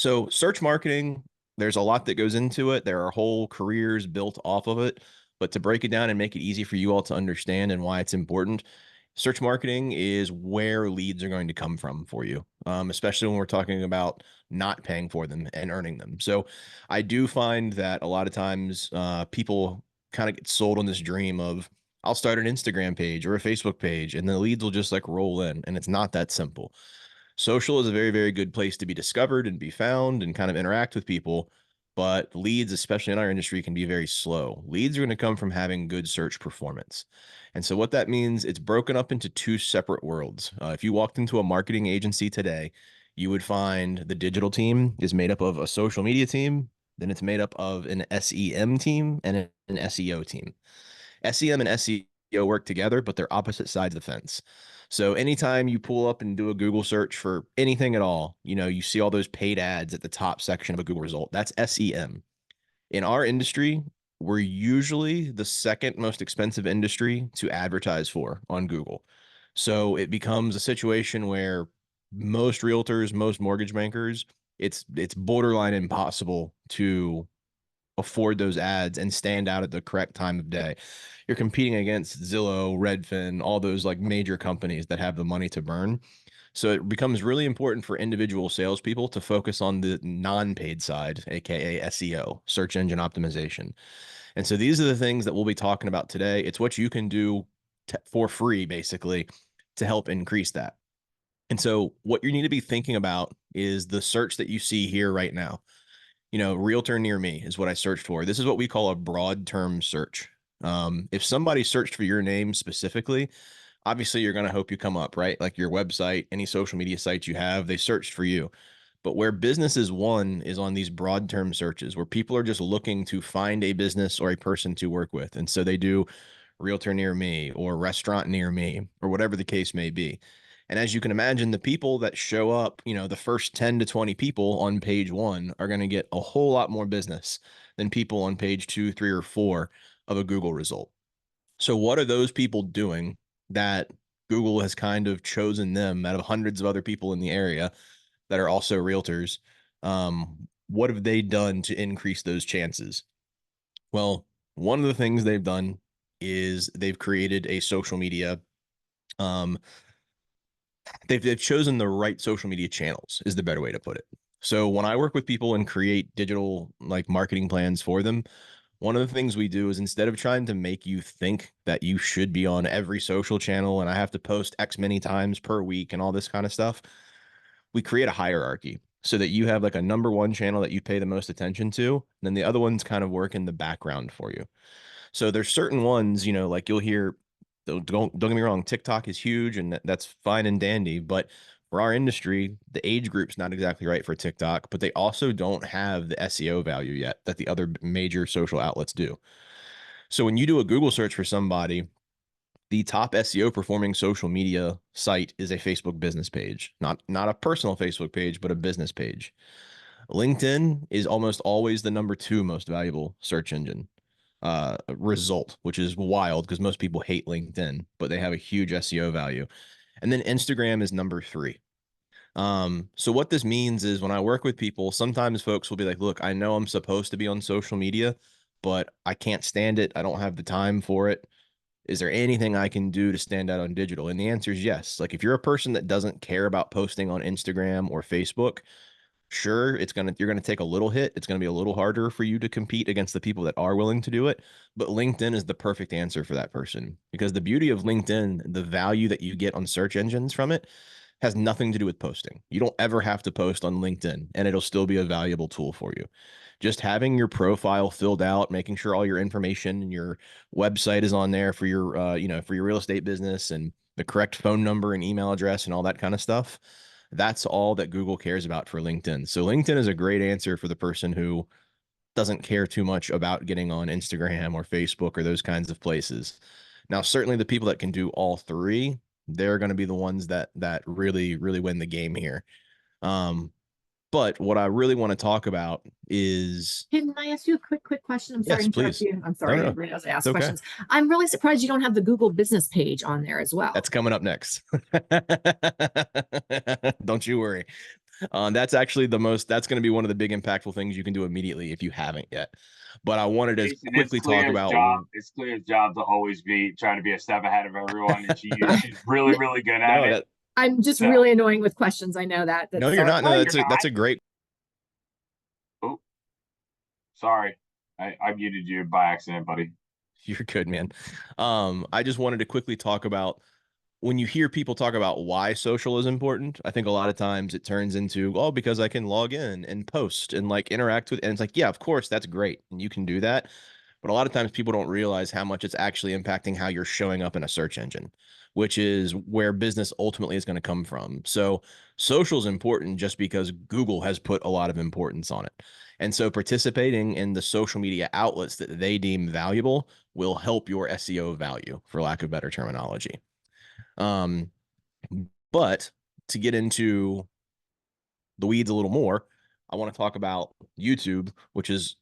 So search marketing, there's a lot that goes into it. There are whole careers built off of it. But to break it down and make it easy for you all to understand and why it's important, search marketing is where leads are going to come from for you, especially when we're talking about not paying for them and earning them. So I do find that a lot of times people kind of get sold on this dream of, I'll start an Instagram page or a Facebook page and the leads will just like roll in. And it's not that simple. Social is a very, very good place to be discovered and be found and kind of interact with people. But leads, especially in our industry, can be very slow. Leads are going to come from having good search performance. And so, what that means, it's broken up into two separate worlds. If you walked into a marketing agency today, you would find the digital team is made up of a social media team, then it's made up of an SEM team and an SEO team. SEM and SEO work together, but they're opposite sides of the fence. So anytime you pull up and do a Google search for anything at all, you see all those paid ads at the top section of a Google result. That's SEM. In our industry, we're usually the second most expensive industry to advertise for on Google. So it becomes a situation where most realtors, most mortgage bankers, it's borderline impossible to afford those ads and stand out at the correct time of day. You're competing against Zillow, Redfin, all those like major companies that have the money to burn. So it becomes really important for individual salespeople to focus on the non-paid side, aka SEO, search engine optimization. And so these are the things that we'll be talking about today. It's what you can do for free, basically, to help increase that. And so what you need to be thinking about is the search that you see here right now. Realtor near me is what I searched for. This is what we call a broad term search. If somebody searched for your name specifically, obviously you're going to hope you come up, right? Like your website, any social media sites you have, they searched for you. But where business is won is on these broad term searches where people are just looking to find a business or a person to work with. And so they do realtor near me or restaurant near me or whatever the case may be. And as you can imagine, the people that show up, the first 10 to 20 people on page one are going to get a whole lot more business than people on page two, three, or four of a Google result. So, what are those people doing that Google has kind of chosen them out of hundreds of other people in the area that are also realtors? What have they done to increase those chances? Well, one of the things they've done is they've created a social media um, they've chosen the right social media channels is the better way to put it. So when I work with people and create digital like marketing plans for them, one of the things we do is instead of trying to make you think that you should be on every social channel and I have to post X many times per week and all this kind of stuff, we create a hierarchy so that you have like a number one channel that you pay the most attention to, and then the other ones kind of work in the background for you. So there's certain ones, like you'll hear, don't get me wrong, TikTok is huge and that's fine and dandy, but for our industry, the age group's not exactly right for TikTok, but they also don't have the SEO value yet that the other major social outlets do. So when you do a Google search for somebody, the top SEO performing social media site is a Facebook business page, not a personal Facebook page, but a business page. LinkedIn is almost always the number two most valuable search engine result, which is wild because most people hate LinkedIn, but they have a huge SEO value. And then Instagram is number three. So what this means is when I work with people, sometimes folks will be like, look, I know I'm supposed to be on social media, but I can't stand it. I don't have the time for it. Is there anything I can do to stand out on digital? And the answer is yes. Like if you're a person that doesn't care about posting on Instagram or Facebook, sure, you're gonna take a little hit. It's gonna be a little harder for you to compete against the people that are willing to do it. But LinkedIn is the perfect answer for that person because the beauty of LinkedIn, the value that you get on search engines from it, has nothing to do with posting. You don't ever have to post on LinkedIn, and it'll still be a valuable tool for you. Just having your profile filled out, making sure all your information and your website is on there for your for your real estate business and the correct phone number and email address and all that kind of stuff. That's all that Google cares about for LinkedIn. So LinkedIn is a great answer for the person who doesn't care too much about getting on Instagram or Facebook or those kinds of places. Now, certainly the people that can do all three, they're going to be the ones that really, really win the game here. Um, but what I really want to talk about is Can I ask you a quick question? I'm sorry yes, to interrupt please. you. I'm No, sorry, no, I no. didn't realize I It's asked okay. questions. I'm really surprised you don't have the Google business page on there as well. That's coming up next. Don't you worry. That's actually that's going to be one of the big impactful things you can do immediately if you haven't yet. But I wanted to Jason, quickly talk about. It's Clear's job to always be trying to be a step ahead of everyone, and she's really, really good at No, it. that I'm just So, really annoying with questions. I know that. no, That's you're no, not. no, No, you're that's not. a great. Oh, sorry, I muted you by accident, buddy. You're good, man. I just wanted to quickly talk about when you hear people talk about why social is important. I think a lot of times it turns into, oh, because I can log in and post and like interact with, and it's like, yeah, of course, that's great, and you can do that. But a lot of times people don't realize how much it's actually impacting how you're showing up in a search engine, which is where business ultimately is going to come from. So social is important just because Google has put a lot of importance on it. And so participating in the social media outlets that they deem valuable will help your SEO value, for lack of better terminology. Um, but to get into the weeds a little more, I want to talk about YouTube, which is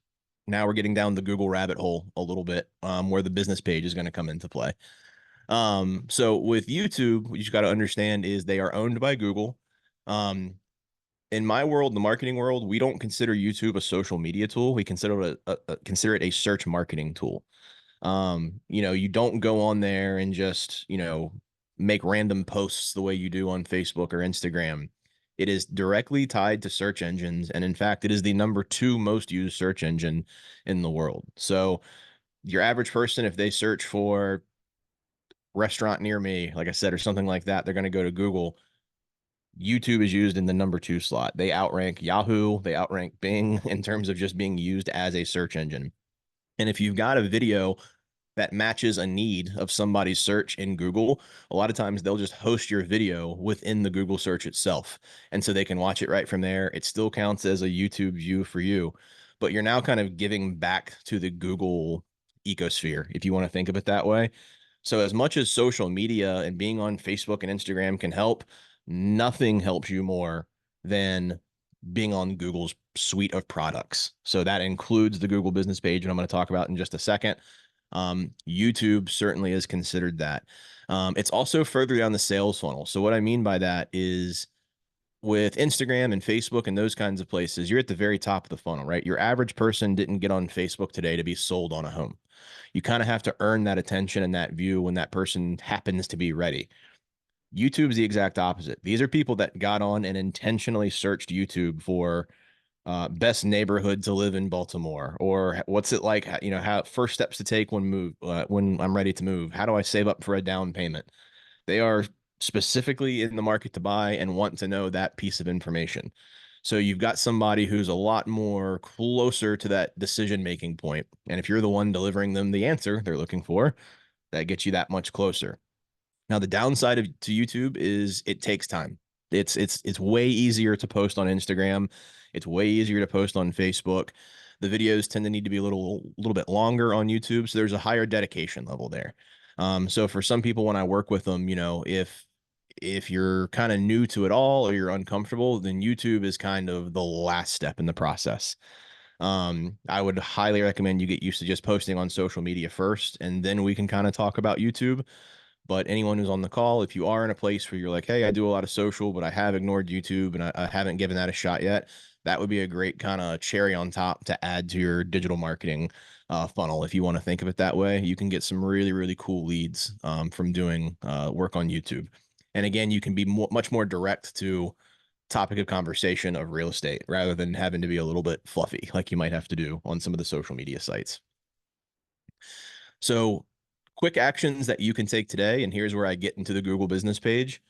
now we're getting down the Google rabbit hole a little bit, where the business page is going to come into play. So with YouTube, what you got to understand is they are owned by Google. Um, in my world, the marketing world, we don't consider YouTube a social media tool. We consider it a search marketing tool. You don't go on there and just, make random posts the way you do on Facebook or Instagram. It is directly tied to search engines. And in fact, it is the number two most used search engine in the world. So your average person, if they search for restaurant near me, like I said, or something like that, they're going to go to Google. YouTube is used in the number two slot. They outrank Yahoo, they outrank Bing in terms of just being used as a search engine. And if you've got a video that matches a need of somebody's search in Google, a lot of times they'll just host your video within the Google search itself. And so they can watch it right from there. It still counts as a YouTube view for you, but you're now kind of giving back to the Google ecosphere, if you want to think of it that way. So, as much as social media and being on Facebook and Instagram can help, nothing helps you more than being on Google's suite of products. So, that includes the Google business page, and I'm going to talk about in just a second. YouTube certainly is considered that. It's also further down the sales funnel. So, what I mean by that is with Instagram and Facebook and those kinds of places, you're at the very top of the funnel, right? Your average person didn't get on Facebook today to be sold on a home. You kind of have to earn that attention and that view when that person happens to be ready. YouTube's the exact opposite. These are people that got on and intentionally searched YouTube for best neighborhood to live in Baltimore, or what's it like, how first steps to take when I'm ready to move. How do I save up for a down payment? They are specifically in the market to buy and want to know that piece of information. So you've got somebody who's a lot more closer to that decision making point. And if you're the one delivering them the answer they're looking for, that gets you that much closer. Now, the downside to YouTube is it takes time. It's way easier to post on Instagram. It's way easier to post on Facebook. The videos tend to need to be a little bit longer on YouTube, so there's a higher dedication level there. So for some people, when I work with them, if you're kind of new to it all or you're uncomfortable, then YouTube is kind of the last step in the process. I would highly recommend you get used to just posting on social media first, and then we can kind of talk about YouTube. But anyone who's on the call, if you are in a place where you're like, hey, I do a lot of social, but I have ignored YouTube and I haven't given that a shot yet, that would be a great kind of cherry on top to add to your digital marketing funnel. If you want to think of it that way, you can get some really, really cool leads from doing work on YouTube. And again, you can be much more direct to topic of conversation of real estate rather than having to be a little bit fluffy like you might have to do on some of the social media sites. So, quick actions that you can take today, and here's where I get into the Google business page.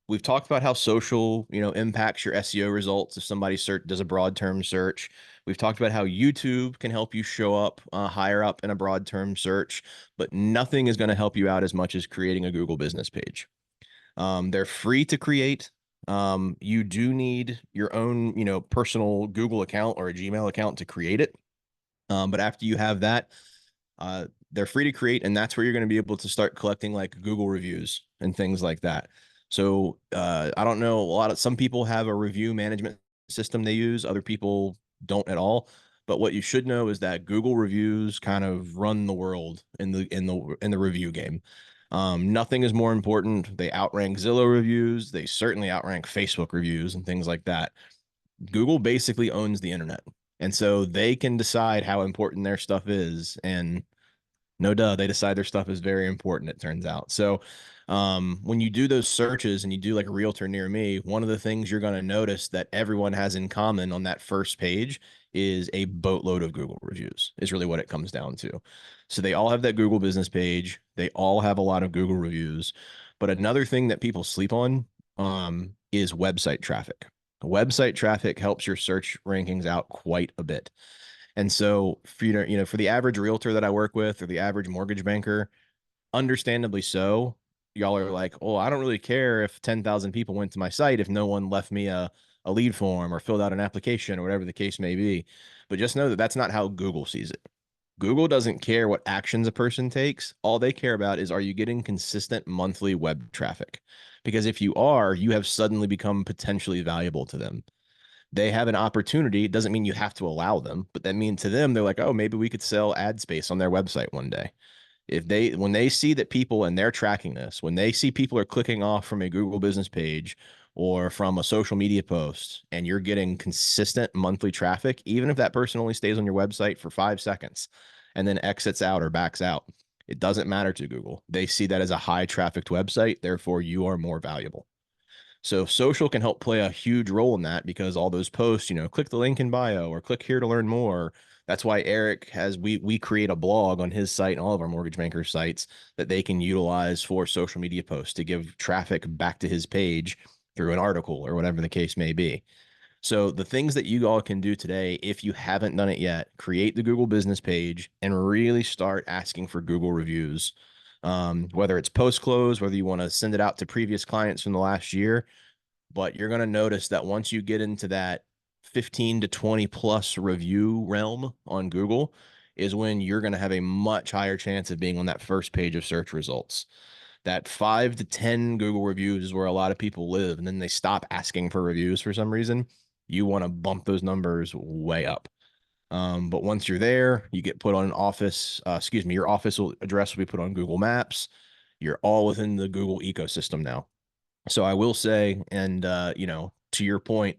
We've talked about how social, impacts your SEO results if somebody does a broad term search. We've talked about how YouTube can help you show up higher up in a broad term search, but nothing is going to help you out as much as creating a Google business page. They're free to create. You do need your own, personal Google account or a Gmail account to create it. But after you have that, they're free to create, and that's where you're going to be able to start collecting like Google reviews and things like that. So I don't know, some people have a review management system they use, other people don't at all. But what you should know is that Google reviews kind of run the world in the review game. Nothing is more important. They outrank Zillow reviews. They certainly outrank Facebook reviews and things like that. Google basically owns the internet. And so they can decide how important their stuff is. And no duh, they decide their stuff is very important, it turns out. So when you do those searches and you do like a realtor near me, one of the things you're going to notice that everyone has in common on that first page is a boatload of Google reviews, is really what it comes down to. So they all have that Google business page. They all have a lot of Google reviews. But another thing that people sleep on is website traffic. Website traffic helps your search rankings out quite a bit. And so for for the average realtor that I work with or the average mortgage banker, understandably so, y'all are like, "Oh, I don't really care if 10,000 people went to my site if no one left me a lead form or filled out an application or whatever the case may be." But just know that that's not how Google sees it. Google doesn't care what actions a person takes. All they care about is, are you getting consistent monthly web traffic? Because if you are, you have suddenly become potentially valuable to them. They have an opportunity. It doesn't mean you have to allow them, but that means to them, they're like, oh, maybe we could sell ad space on their website one day. When they see that people, and they're tracking this, when they see people are clicking off from a Google business page or from a social media post and you're getting consistent monthly traffic, even if that person only stays on your website for 5 seconds and then exits out or backs out, it doesn't matter to Google. They see that as a high trafficked website. Therefore, you are more valuable. So social can help play a huge role in that because all those posts, click the link in bio or click here to learn more. That's why Eric has we create a blog on his site and all of our mortgage banker sites that they can utilize for social media posts to give traffic back to his page through an article or whatever the case may be. So the things that you all can do today, if you haven't done it yet, create the Google business page and really start asking for Google reviews. Whether it's post close, whether you want to send it out to previous clients from the last year, but you're going to notice that once you get into that 15 to 20 plus review realm on Google is when you're going to have a much higher chance of being on that first page of search results. That 5 to 10 Google reviews is where a lot of people live, and then they stop asking for reviews for some reason. You want to bump those numbers way up. But once you're there, you get put on an office, your office address will be put on Google Maps. You're all within the Google ecosystem now. So I will say, and to your point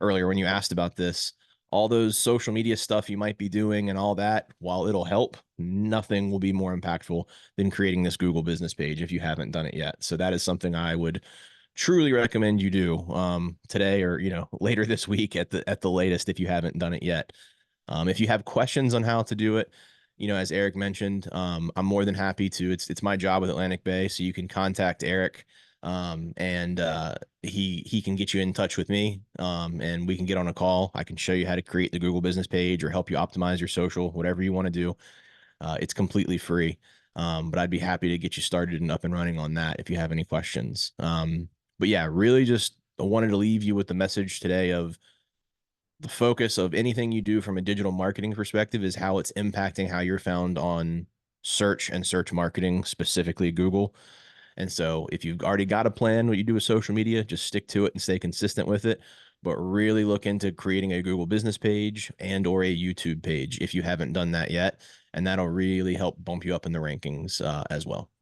earlier when you asked about this, all those social media stuff you might be doing and all that, while it'll help, nothing will be more impactful than creating this Google business page if you haven't done it yet. So that is something I would truly recommend you do today or later this week at the latest if you haven't done it yet. If you have questions on how to do it, as Eric mentioned, I'm more than happy to. It's my job with Atlantic Bay, so you can contact Eric, and he can get you in touch with me, and we can get on a call. I can show you how to create the Google business page or help you optimize your social, whatever you want to do. It's completely free, but I'd be happy to get you started and up and running on that if you have any questions. But yeah, really just wanted to leave you with the message today of the focus of anything you do from a digital marketing perspective is how it's impacting how you're found on search and search marketing, specifically Google. And so if you've already got a plan what you do with social media, just stick to it and stay consistent with it. But really look into creating a Google business page and or a YouTube page if you haven't done that yet. And that'll really help bump you up in the rankings as well.